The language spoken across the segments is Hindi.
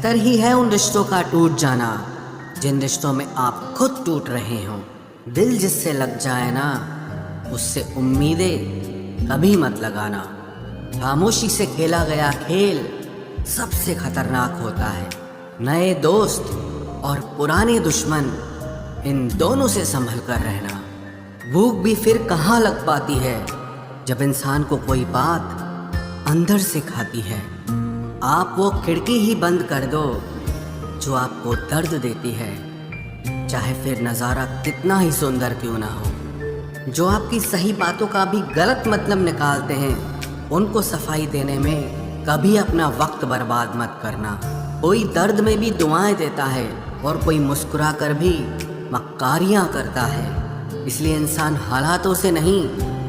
बेहतर ही है उन रिश्तों का टूट जाना जिन रिश्तों में आप खुद टूट रहे हो। दिल जिससे लग जाए ना, उससे उम्मीदें कभी मत लगाना। खामोशी से खेला गया खेल सबसे खतरनाक होता है। नए दोस्त और पुराने दुश्मन, इन दोनों से संभल कर रहना। भूख भी फिर कहाँ लग पाती है जब इंसान को कोई बात अंदर से खाती है। आप वो खिड़की ही बंद कर दो जो आपको दर्द देती है, चाहे फिर नज़ारा कितना ही सुंदर क्यों ना हो। जो आपकी सही बातों का भी गलत मतलब निकालते हैं, उनको सफाई देने में कभी अपना वक्त बर्बाद मत करना। कोई दर्द में भी दुआएं देता है और कोई मुस्कुरा कर भी मक्कारियाँ करता है। इसलिए इंसान हालातों से नहीं,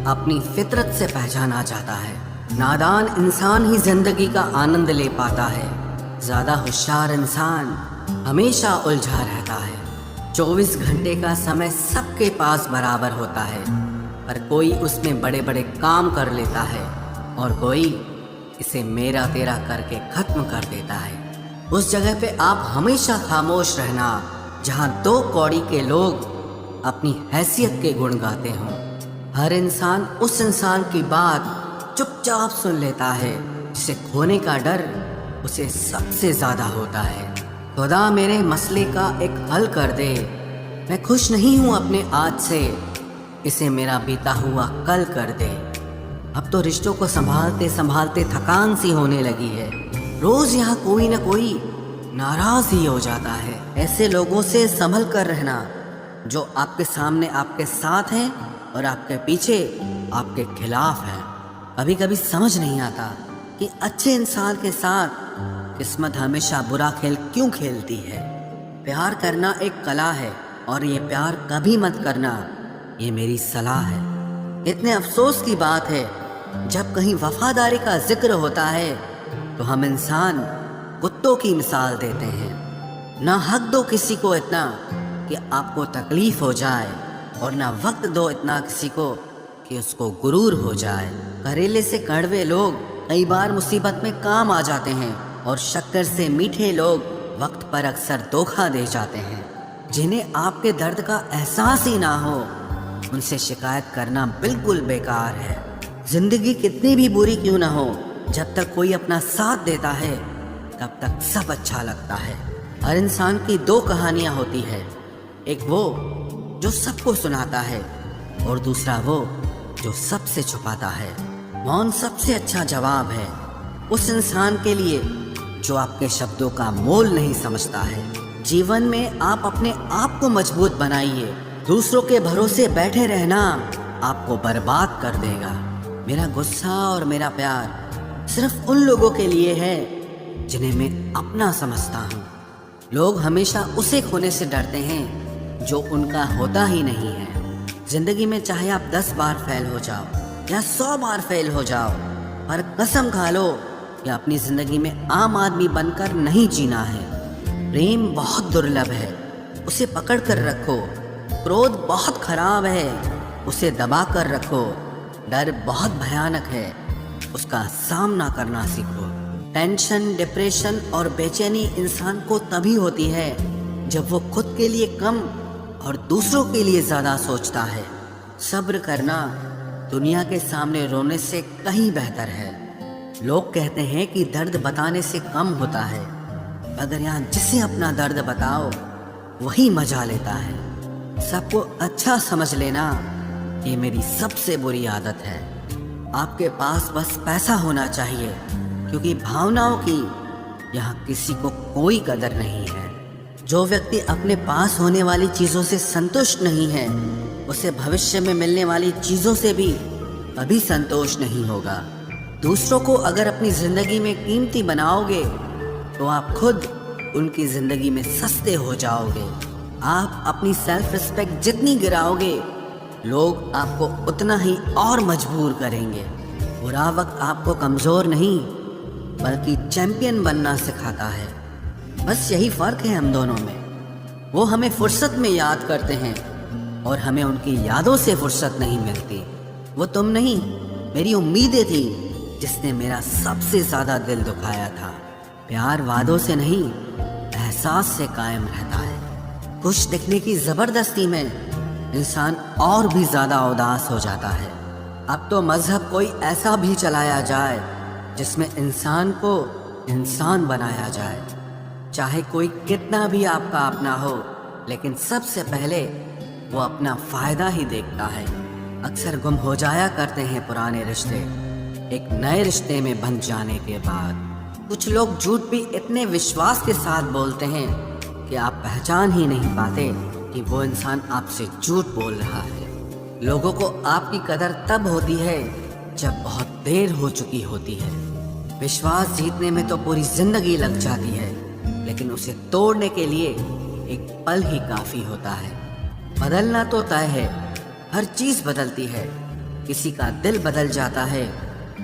अपनी फितरत से पहचाना जाता है। नादान इंसान ही जिंदगी का आनंद ले पाता है। ज़्यादा होशियार इंसान हमेशा उलझा रहता है। 24 घंटे का समय सबके पास बराबर होता है, पर कोई उसमें बड़े बड़े काम कर लेता है और कोई इसे मेरा तेरा करके ख़त्म कर देता है। उस जगह पे आप हमेशा खामोश रहना जहाँ 2 कौड़ी के लोग अपनी हैसियत के गुण गाते हों। हर इंसान उस इंसान की बात चुपचाप सुन लेता है जिसे खोने का डर उसे सबसे ज़्यादा होता है। खुदा मेरे मसले का एक हल कर दे। मैं खुश नहीं हूँ अपने आज से, इसे मेरा बीता हुआ कल कर दे। अब तो रिश्तों को संभालते संभालते थकान सी होने लगी है। रोज़ यहाँ कोई ना कोई नाराज़ ही हो जाता है। ऐसे लोगों से संभल कर रहना जो आपके सामने आपके साथ हैं और आपके पीछे आपके खिलाफ हैं। कभी कभी समझ नहीं आता कि अच्छे इंसान के साथ किस्मत हमेशा बुरा खेल क्यों खेलती है। प्यार करना एक कला है और ये प्यार कभी मत करना, ये मेरी सलाह है। इतने अफसोस की बात है जब कहीं वफादारी का जिक्र होता है तो हम इंसान कुत्तों की मिसाल देते हैं। ना हक दो किसी को इतना कि आपको तकलीफ हो जाए और ना वक्त दो इतना किसी को कि उसको गुरूर हो जाए। करेले से कड़वे लोग कई बार मुसीबत में काम आ जाते हैं और शक्कर से मीठे लोग वक्त पर अक्सर धोखा दे जाते हैं। जिन्हें आपके दर्द का एहसास ही ना हो, उनसे शिकायत करना बिल्कुल बेकार है। जिंदगी कितनी भी बुरी क्यों ना हो, जब तक कोई अपना साथ देता है तब तक सब अच्छा लगता है। हर इंसान की 2 कहानियाँ होती है, एक वो जो सबको सुनाता है और दूसरा वो जो सबसे छुपाता है। मौन सबसे अच्छा जवाब है उस इंसान के लिए जो आपके शब्दों का मोल नहीं समझता है। जीवन में आप अपने आप को मजबूत बनाइए। दूसरों के भरोसे बैठे रहना आपको बर्बाद कर देगा। मेरा गुस्सा और मेरा प्यार सिर्फ उन लोगों के लिए है जिन्हें मैं अपना समझता हूँ। लोग हमेशा उसे खोने से डरते हैं जो उनका होता ही नहीं है। जिंदगी में चाहे आप 10 बार फेल हो जाओ या 100 बार फेल हो जाओ, पर कसम खा लो कि अपनी जिंदगी में आम आदमी बनकर नहीं जीना है। प्रेम बहुत दुर्लभ है, उसे पकड़ कर रखो। क्रोध बहुत खराब है, उसे दबा कर रखो। डर बहुत भयानक है, उसका सामना करना सीखो। टेंशन, डिप्रेशन और बेचैनी इंसान को तभी होती है जब वो खुद के लिए कम और दूसरों के लिए ज़्यादा सोचता है। सब्र करना दुनिया के सामने रोने से कहीं बेहतर है। लोग कहते हैं कि दर्द बताने से कम होता है, मगर यहाँ जिसे अपना दर्द बताओ वही मजा लेता है। सबको अच्छा समझ लेना ये मेरी सबसे बुरी आदत है। आपके पास बस पैसा होना चाहिए, क्योंकि भावनाओं की यहाँ किसी को कोई कदर नहीं है। जो व्यक्ति अपने पास होने वाली चीज़ों से संतुष्ट नहीं है, उसे भविष्य में मिलने वाली चीज़ों से भी कभी संतोष नहीं होगा। दूसरों को अगर अपनी ज़िंदगी में कीमती बनाओगे तो आप खुद उनकी ज़िंदगी में सस्ते हो जाओगे। आप अपनी सेल्फ रिस्पेक्ट जितनी गिराओगे, लोग आपको उतना ही और मजबूर करेंगे। बुरा वक्त आपको कमज़ोर नहीं बल्कि चैंपियन बनना सिखाता है। बस यही फ़र्क है हम दोनों में। वो हमें फुर्सत में याद करते हैं और हमें उनकी यादों से फुर्सत नहीं मिलती। वो तुम नहीं, मेरी उम्मीदें थी जिसने मेरा सबसे ज़्यादा दिल दुखाया था। प्यार वादों से नहीं, एहसास से कायम रहता है। खुश दिखने की जबरदस्ती में इंसान और भी ज्यादा उदास हो जाता है। अब तो मजहब कोई ऐसा भी चलाया जाए जिसमें इंसान को इंसान बनाया जाए। चाहे कोई कितना भी आपका अपना हो, लेकिन सबसे पहले वो अपना फायदा ही देखता है। अक्सर गुम हो जाया करते हैं पुराने रिश्ते एक नए रिश्ते में बंध जाने के बाद। कुछ लोग झूठ भी इतने विश्वास के साथ बोलते हैं कि आप पहचान ही नहीं पाते कि वो इंसान आपसे झूठ बोल रहा है। लोगों को आपकी कदर तब होती है जब बहुत देर हो चुकी होती है। विश्वास जीतने में तो पूरी जिंदगी लग जाती है, लेकिन उसे तोड़ने के लिए एक पल ही काफी होता है। बदलना तो तय है, हर चीज बदलती है। किसी का दिल बदल जाता है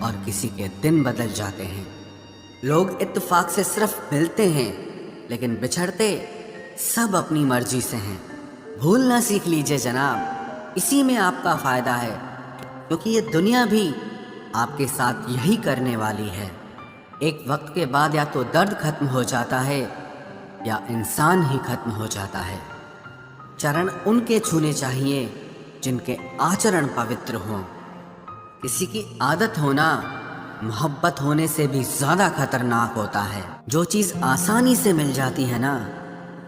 और किसी के दिन बदल जाते हैं। लोग इत्तेफाक से सिर्फ मिलते हैं, लेकिन बिछड़ते सब अपनी मर्जी से हैं। भूलना सीख लीजिए जनाब, इसी में आपका फायदा है, क्योंकि ये दुनिया भी आपके साथ यही करने वाली है। एक वक्त के बाद या तो दर्द खत्म हो जाता है या इंसान ही खत्म हो जाता है। चरण उनके छूने चाहिए जिनके आचरण पवित्र हों। किसी की आदत होना मोहब्बत होने से भी ज्यादा खतरनाक होता है। जो चीज आसानी से मिल जाती है ना,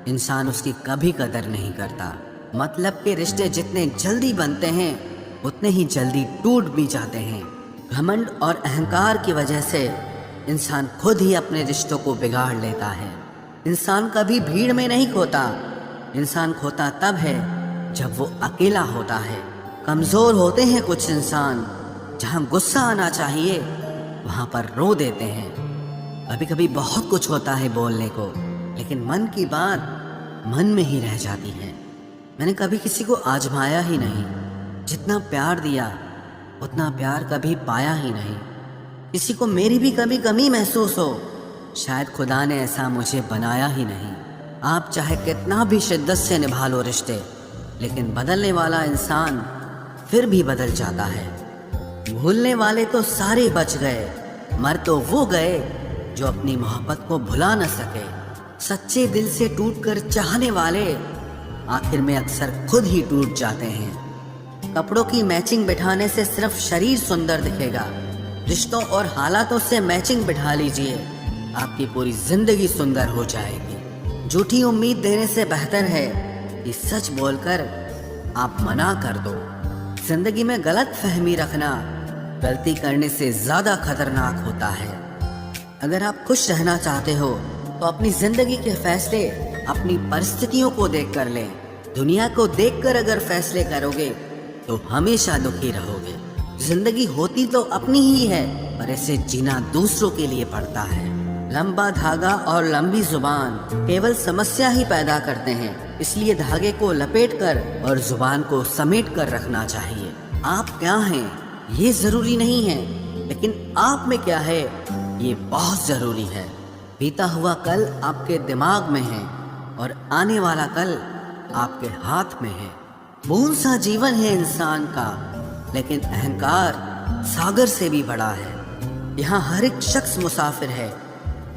इंसान उसकी कभी कदर नहीं करता। मतलब के रिश्ते जितने जल्दी बनते हैं उतने ही जल्दी टूट भी जाते हैं। घमंड और अहंकार की वजह से इंसान खुद ही अपने रिश्तों को बिगाड़ लेता है। इंसान कभी भीड़ में नहीं खोता, इंसान खोता तब है जब वो अकेला होता है। कमजोर होते हैं कुछ इंसान, जहाँ गुस्सा आना चाहिए वहाँ पर रो देते हैं। कभी कभी बहुत कुछ होता है बोलने को, लेकिन मन की बात मन में ही रह जाती है। मैंने कभी किसी को आजमाया ही नहीं, जितना प्यार दिया उतना प्यार कभी पाया ही नहीं। किसी को मेरी भी कभी कमी महसूस हो, शायद खुदा ने ऐसा मुझे बनाया ही नहीं। आप चाहे कितना भी शिद्दत से निभा लो रिश्ते, लेकिन बदलने वाला इंसान फिर भी बदल जाता है। भूलने वाले तो सारे बच गए, मर तो वो गए जो अपनी मोहब्बत को भुला न सके। सच्चे दिल से टूटकर चाहने वाले आखिर में अक्सर खुद ही टूट जाते हैं। कपड़ों की मैचिंग बिठाने से सिर्फ शरीर सुंदर दिखेगा, रिश्तों और हालातों से मैचिंग बिठा लीजिए, आपकी पूरी जिंदगी सुंदर हो जाएगी। झूठी उम्मीद देने से बेहतर है कि सच बोलकर आप मना कर दो। जिंदगी में गलत फहमी रखना गलती करने से ज्यादा खतरनाक होता है। अगर आप खुश रहना चाहते हो तो अपनी जिंदगी के फैसले अपनी परिस्थितियों को देखकर लें। दुनिया को देखकर अगर फैसले करोगे तो हमेशा दुखी रहोगे। जिंदगी होती तो अपनी ही है, पर इसे जीना दूसरों के लिए पड़ता है। लंबा धागा और लंबी जुबान केवल समस्या ही पैदा करते हैं, इसलिए धागे को लपेटकर और जुबान को समेट कर रखना चाहिए। आप क्या हैं ये जरूरी नहीं है, लेकिन आप में क्या है ये बहुत जरूरी है। बीता हुआ कल आपके दिमाग में है और आने वाला कल आपके हाथ में है। बूंद सा जीवन है इंसान का, लेकिन अहंकार सागर से भी बड़ा है। यहाँ हर एक शख्स मुसाफिर है,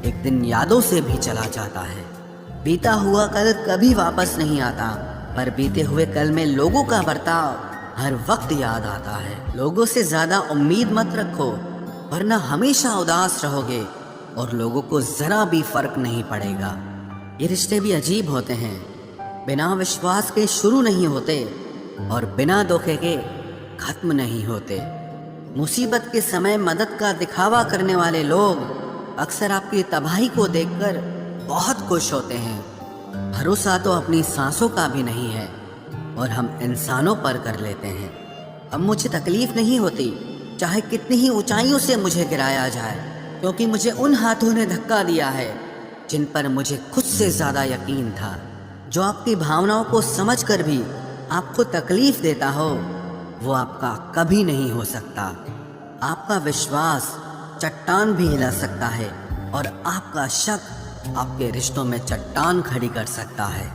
एक दिन यादों से भी चला जाता है। बीता हुआ कल कभी वापस नहीं आता, पर बीते हुए कल में लोगों का बर्ताव हर वक्त याद आता है। लोगों से ज्यादा उम्मीद मत रखो, वरना हमेशा उदास रहोगे और लोगों को जरा भी फर्क नहीं पड़ेगा। ये रिश्ते भी अजीब होते हैं, बिना विश्वास के शुरू नहीं होते और बिना धोखे के खत्म नहीं होते। मुसीबत के समय मदद का दिखावा करने वाले लोग अक्सर आपकी तबाही को देखकर बहुत खुश होते हैं। भरोसा तो अपनी सांसों का भी नहीं है और हम इंसानों पर कर लेते हैं। अब मुझे तकलीफ नहीं होती, चाहे कितनी ही ऊंचाइयों से मुझे गिराया जाए, क्योंकि मुझे उन हाथों ने धक्का दिया है जिन पर मुझे खुद से ज्यादा यकीन था। जो आपकी भावनाओं को समझकर भी आपको तकलीफ देता हो, वो आपका कभी नहीं हो सकता। आपका विश्वास चट्टान भी हिला सकता है और आपका शक आपके रिश्तों में चट्टान खड़ी कर सकता है।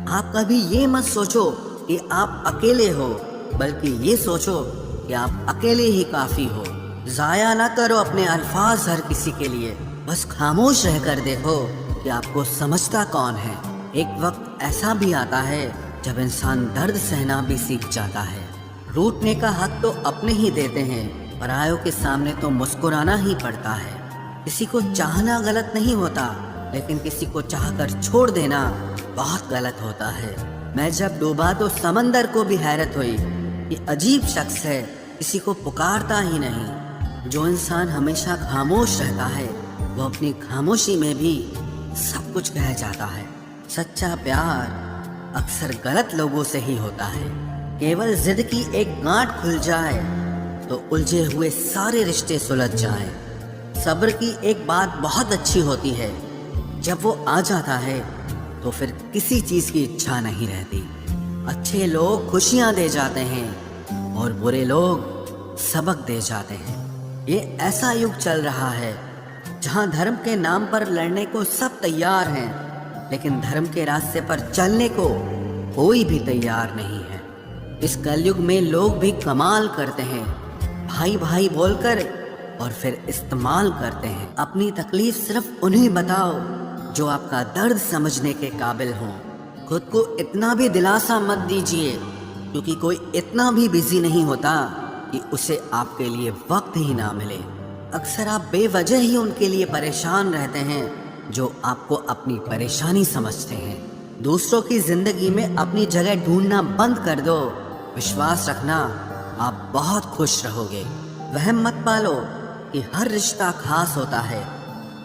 आप कभी ये मत सोचो कि आप अकेले हो, बल्कि ये सोचो कि आप अकेले ही काफी हो। जाया ना करो अपने अल्फाज हर किसी के लिए, बस खामोश रहकर देखो कि आपको समझता कौन है। एक वक्त ऐसा भी आता है जब इंसान दर्द सहना भी सीख जाता है। रूठने का हक तो अपने ही देते हैं, परायों के सामने तो मुस्कुराना ही पड़ता है। किसी को चाहना गलत नहीं होता, लेकिन किसी को चाहकर छोड़ देना बहुत गलत होता है। मैं जब डूबा तो समंदर को भी हैरत हुई। ये अजीब शख्स है, किसी को पुकारता ही नहीं। जो इंसान हमेशा खामोश रहता है वो अपनी खामोशी में भी सब कुछ कह जाता है। सच्चा प्यार अक्सर गलत लोगों से ही होता है। केवल जिद की एक गांठ खुल जाए तो उलझे हुए सारे रिश्ते सुलझ जाएं। सब्र की एक बात बहुत अच्छी होती है, जब वो आ जाता है तो फिर किसी चीज़ की इच्छा नहीं रहती। अच्छे लोग खुशियाँ दे जाते हैं और बुरे लोग सबक दे जाते हैं। ये ऐसा युग चल रहा है जहाँ धर्म के नाम पर लड़ने को सब तैयार हैं, लेकिन धर्म के रास्ते पर चलने को कोई भी तैयार नहीं है। इस कलयुग में लोग भी कमाल करते हैं, भाई भाई बोलकर और फिर इस्तेमाल करते हैं। अपनी तकलीफ सिर्फ उन्हें बताओ जो आपका दर्द समझने के काबिल हों। खुद को इतना भी दिलासा मत दीजिए, क्योंकि कोई इतना भी बिजी नहीं होता कि उसे आपके लिए वक्त ही ना मिले। अक्सर आप बेवजह ही उनके लिए परेशान रहते हैं जो आपको अपनी परेशानी समझते हैं। दूसरों की जिंदगी में अपनी जगह ढूंढना बंद कर दो। विश्वास रखना, आप बहुत खुश रहोगे। वहम मत पालो कि हर रिश्ता खास होता है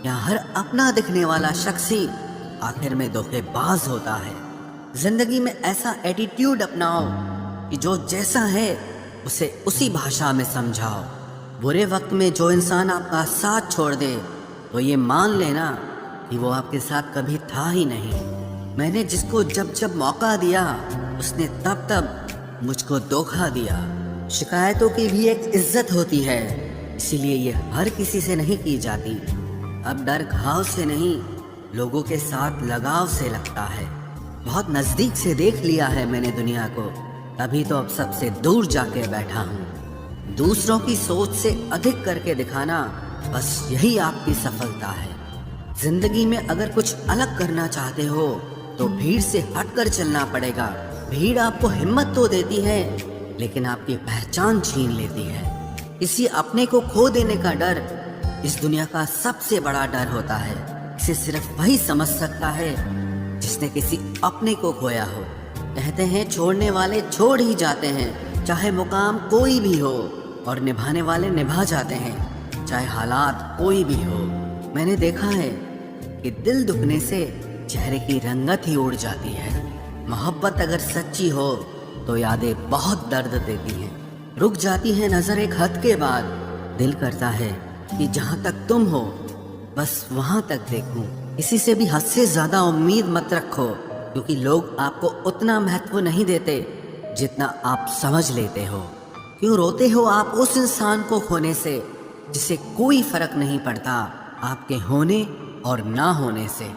या हर अपना दिखने वाला शख्स ही आखिर में धोखेबाज होता है। जिंदगी में ऐसा एटीट्यूड अपनाओ कि जो जैसा है उसे उसी भाषा में समझाओ। बुरे वक्त में जो इंसान आपका साथ छोड़ दे तो ये मान लेना कि वो आपके साथ कभी था ही नहीं। मैंने जिसको जब जब मौका दिया उसने तब तब मुझको धोखा दिया। शिकायतों की भी एक इज्जत होती है, इसीलिए ये हर किसी से नहीं की जाती। अब डर घाव से नहीं, लोगों के साथ लगाव से लगता है। बहुत नज़दीक से देख लिया है मैंने दुनिया को, तभी तो अब सबसे दूर जाके बैठा हूँ। दूसरों की सोच से अधिक करके दिखाना, बस यही आपकी सफलता है। जिंदगी में अगर कुछ अलग करना चाहते हो तो भीड़ से हटकर चलना पड़ेगा। भीड़ आपको हिम्मत तो देती है, लेकिन आपकी पहचान छीन लेती है। किसी अपने को खो देने का डर इस दुनिया का सबसे बड़ा डर होता है। इसे सिर्फ वही समझ सकता है जिसने किसी अपने को खोया हो। कहते हैं छोड़ने वाले छोड़ ही जाते हैं, चाहे मुकाम कोई भी हो, और निभाने वाले निभा जाते हैं, चाहे हालात कोई भी हो। मैंने देखा है कि दिल दुखने से चेहरे की रंगत ही उड़ जाती है। मोहब्बत अगर सच्ची हो तो यादें बहुत दर्द देती हैं। रुक जाती है नजर एक हद के बाद। दिल करता है कि जहाँ तक तुम हो बस वहाँ तक देखूं। किसी से भी हद से ज्यादा उम्मीद मत रखो, क्योंकि लोग आपको उतना महत्व नहीं देते जितना आप समझ लेते हो। क्यों रोते हो आप उस इंसान को खोने से जिसे कोई फर्क नहीं पड़ता आपके होने और ना होने से।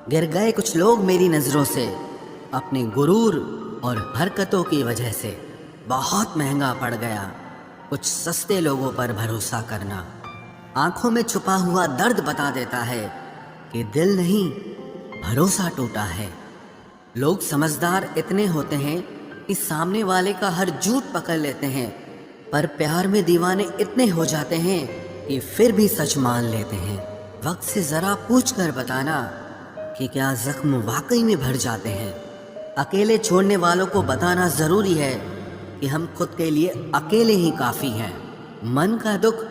गिर गए कुछ लोग मेरी नज़रों से अपने गुरूर और हरकतों की वजह से। बहुत महंगा पड़ गया कुछ सस्ते लोगों पर भरोसा करना। आंखों में छुपा हुआ दर्द बता देता है कि दिल नहीं, भरोसा टूटा है। लोग समझदार इतने होते हैं कि सामने वाले का हर झूठ पकड़ लेते हैं, पर प्यार में दीवाने इतने हो जाते हैं कि फिर भी सच मान लेते हैं। वक्त से ज़रा पूछ कर बताना कि क्या जख्म वाकई में भर जाते हैं। अकेले छोड़ने वालों को बताना ज़रूरी है कि हम खुद के लिए अकेले ही काफ़ी हैं। मन का दुख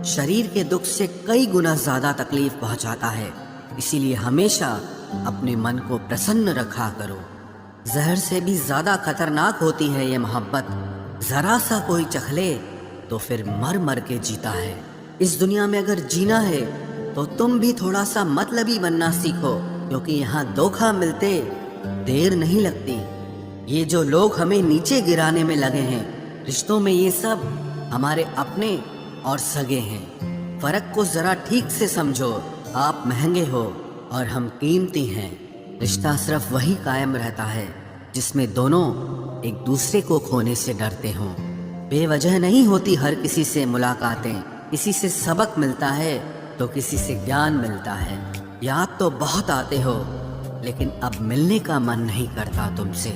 शरीर के दुख से कई गुना ज़्यादा तकलीफ पहुंचाता है, इसीलिए हमेशा अपने मन को प्रसन्न रखा करो। जहर से भी ज़्यादा खतरनाक होती है ये मोहब्बत। ज़रा सा कोई चख ले तो फिर मर मर के जीता है। इस दुनिया में अगर जीना है तो तुम भी थोड़ा सा मतलबी बनना सीखो, क्योंकि यहाँ धोखा मिलते देर नहीं लगती। ये जो लोग हमें नीचे गिराने में लगे हैं, रिश्तों में ये सब हमारे अपने और सगे हैं। फर्क को जरा ठीक से समझो। आप महंगे हो और हम कीमती हैं। रिश्ता सिर्फ वही कायम रहता है जिसमें दोनों एक दूसरे को खोने से डरते हों। बेवजह नहीं होती हर किसी से मुलाकातें, किसी से सबक मिलता है तो किसी से ज्ञान मिलता है। याद तो बहुत आते हो, लेकिन अब मिलने का मन नहीं करता तुमसे।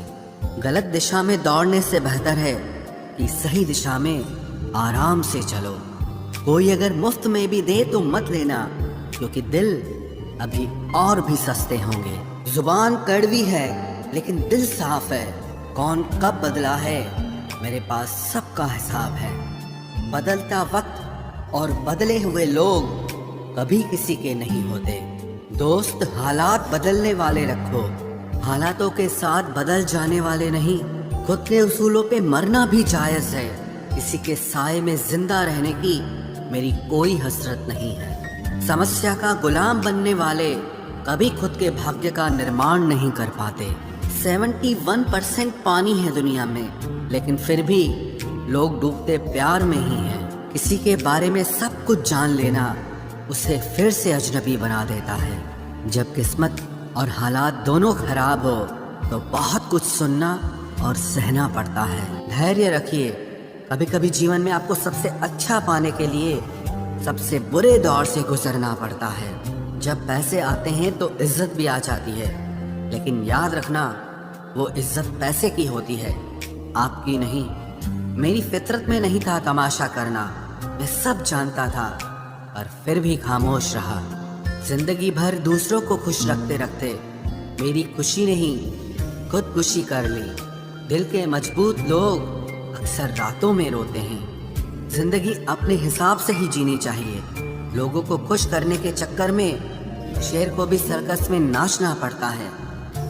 गलत दिशा में दौड़ने से बेहतर है कि सही दिशा में आराम से चलो। कोई अगर मुफ्त में भी दे तो मत लेना, क्योंकि दिल अभी और भी सस्ते होंगे। जुबान कड़वी है लेकिन दिल साफ है। कौन कब बदला है, मेरे पास सबका हिसाब है। बदलता वक्त और बदले हुए लोग कभी किसी के नहीं होते। दोस्त हालात बदलने वाले रखो, हालातों के साथ बदल जाने वाले नहीं। खुद के उसूलों पे मरना भी जायज है। किसी के साए में जिंदा रहने की मेरी कोई हसरत नहीं है। समस्या का गुलाम बनने वाले कभी खुद के भाग्य का निर्माण नहीं कर पाते। 71% पानी है दुनिया में, लेकिन फिर भी लोग डूबते प्यार में ही हैं। किसी के बारे में सब कुछ जान लेना उसे फिर से अजनबी बना देता है। जब किस्मत और हालात दोनों खराब हो तो बहुत कुछ सुनना और सहना पड़ता है। धैर्य रखिए, कभी कभी जीवन में आपको सबसे अच्छा पाने के लिए सबसे बुरे दौर से गुजरना पड़ता है। जब पैसे आते हैं तो इज्जत भी आ जाती है, लेकिन याद रखना वो इज्जत पैसे की होती है, आपकी नहीं। मेरी फितरत में नहीं था तमाशा करना, मैं सब जानता था, पर फिर भी खामोश रहा। जिंदगी भर दूसरों को खुश रखते रखते मेरी खुशी नहीं खुदकुशी कर ली। दिल के मजबूत लोग अक्सर रातों में रोते हैं। जिंदगी अपने हिसाब से ही जीनी चाहिए। लोगों को खुश करने के चक्कर में शेर को भी सर्कस में नाचना पड़ता है।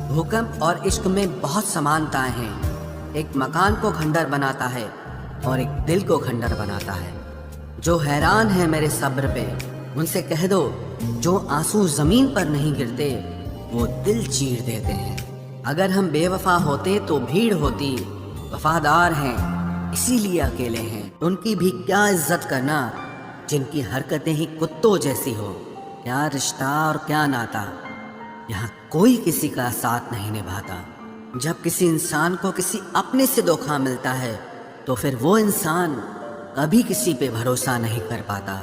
भूकंप और इश्क में बहुत समानताएं हैं। एक मकान को खंडर बनाता है और एक दिल को खंडर बनाता है। जो हैरान है मेरे सब्र पे, उनसे कह दो जो आंसू जमीन पर नहीं गिरते वो दिल चीर देते हैं। अगर हम बेवफा होते तो भीड़ होती, वफादार हैं इसीलिए अकेले हैं। उनकी भी क्या इज्जत करना जिनकी हरकतें ही कुत्तों जैसी हो। क्या रिश्ता और क्या नाता, यहाँ कोई किसी का साथ नहीं निभाता। जब किसी इंसान को किसी अपने से धोखा मिलता है तो फिर वो इंसान कभी किसी पे भरोसा नहीं कर पाता।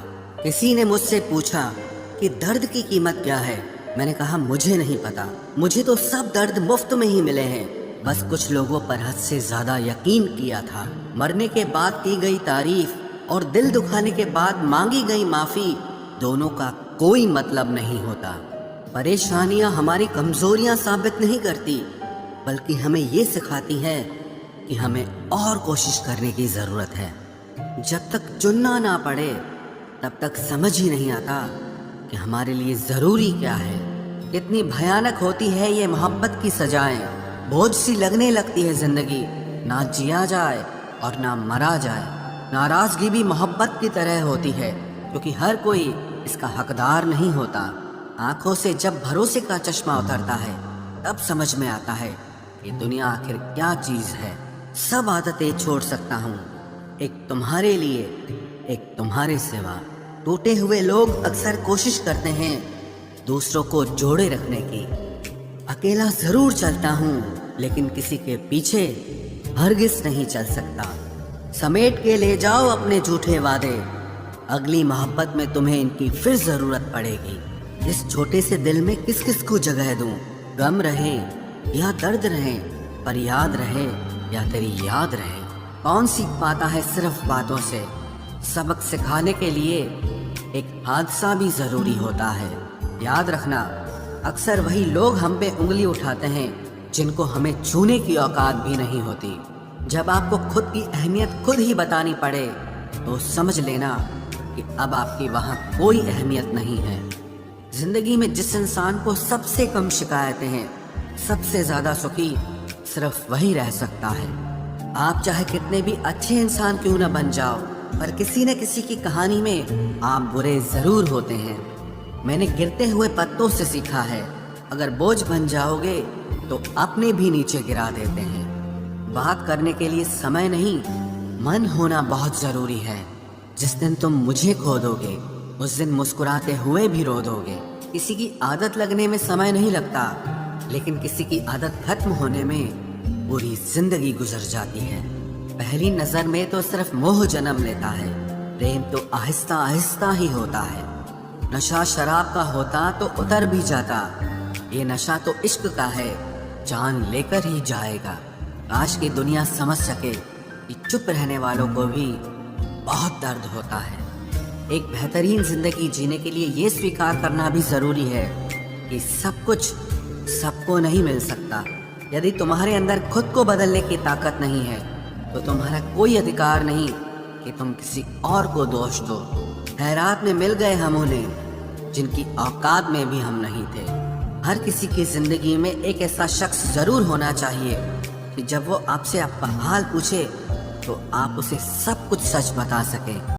किसी ने मुझसे पूछा कि दर्द की कीमत क्या है, मैंने कहा मुझे नहीं पता, मुझे तो सब दर्द मुफ्त में ही मिले हैं। बस कुछ लोगों पर हद से ज्यादा यकीन किया था। मरने के बाद की गई तारीफ और दिल दुखाने के बाद मांगी गई माफी, दोनों का कोई मतलब नहीं होता। परेशानियां हमारी कमजोरियां साबित नहीं करती, बल्कि हमें ये सिखाती है कि हमें और कोशिश करने की जरूरत है। जब तक चुनना ना पड़े तब तक समझ ही नहीं आता कि हमारे लिए जरूरी क्या है। कितनी भयानक होती है ये मोहब्बत की सजाएं। बोझ सी लगने लगती है जिंदगी, ना जिया जाए और ना मरा जाए। नाराजगी भी मोहब्बत की तरह होती है, क्योंकि हर कोई इसका हकदार नहीं होता। आंखों से जब भरोसे का चश्मा उतरता है तब समझ में आता है कि दुनिया आखिर क्या चीज है। सब आदतें छोड़ सकता हूँ, एक तुम्हारे लिए, एक तुम्हारे सिवा। टूटे हुए लोग अक्सर कोशिश करते हैं दूसरों को जोड़े रखने की। अकेला जरूर चलता हूँ, लेकिन किसी के पीछे हरगिज नहीं चल सकता। समेट के ले जाओ अपने झूठे वादे, अगली मोहब्बत में तुम्हें इनकी फिर जरूरत पड़ेगी। इस छोटे से दिल में किस किस को जगह दूं? गम रहे या दर्द रहे, पर याद रहे या तेरी याद रहे। कौन सीख पाता है सिर्फ बातों से? सबक सिखाने के लिए एक हादसा भी जरूरी होता है। याद रखना, अक्सर वही लोग हम पे उंगली उठाते हैं जिनको हमें छूने की औकात भी नहीं होती। जब आपको खुद की अहमियत खुद ही बतानी पड़े तो समझ लेना कि अब आपकी वहाँ कोई अहमियत नहीं है। जिंदगी में जिस इंसान को सबसे कम शिकायतें हैं, सबसे ज्यादा सुखी सिर्फ वही रह सकता है। आप चाहे कितने भी अच्छे इंसान क्यों न बन जाओ, पर किसी न किसी की कहानी में आप बुरे जरूर होते हैं। मैंने गिरते हुए पत्तों से सीखा है, अगर बोझ बन जाओगे तो अपने भी नीचे गिरा देते हैं। बात करने के लिए समय नहीं, मन होना बहुत जरूरी है। जिस दिन तुम मुझे खो दोगे उस दिन मुस्कुराते हुए भी रो दोगे। किसी की आदत लगने में समय नहीं लगता, लेकिन किसी की आदत खत्म होने में पूरी जिंदगी गुजर जाती है। पहली नजर में तो सिर्फ मोह जन्म लेता है, प्रेम तो आहिस्ता आहिस्ता ही होता है। नशा शराब का होता तो उतर भी जाता, ये नशा तो इश्क का है, जान लेकर ही जाएगा। काश की दुनिया समझ सके कि चुप रहने वालों को भी बहुत दर्द होता है। एक बेहतरीन जिंदगी जीने के लिए ये स्वीकार करना भी जरूरी है कि सब कुछ सबको नहीं मिल सकता। यदि तुम्हारे अंदर खुद को बदलने की ताकत नहीं है तो तुम्हारा कोई अधिकार नहीं कि तुम किसी और को दोष दो। खैरात में मिल गए हम उन्हें जिनकी औकात में भी हम नहीं थे। हर किसी की जिंदगी में एक ऐसा शख्स जरूर होना चाहिए कि जब वो आपसे आपका हाल पूछे तो आप उसे सब कुछ सच बता सकें।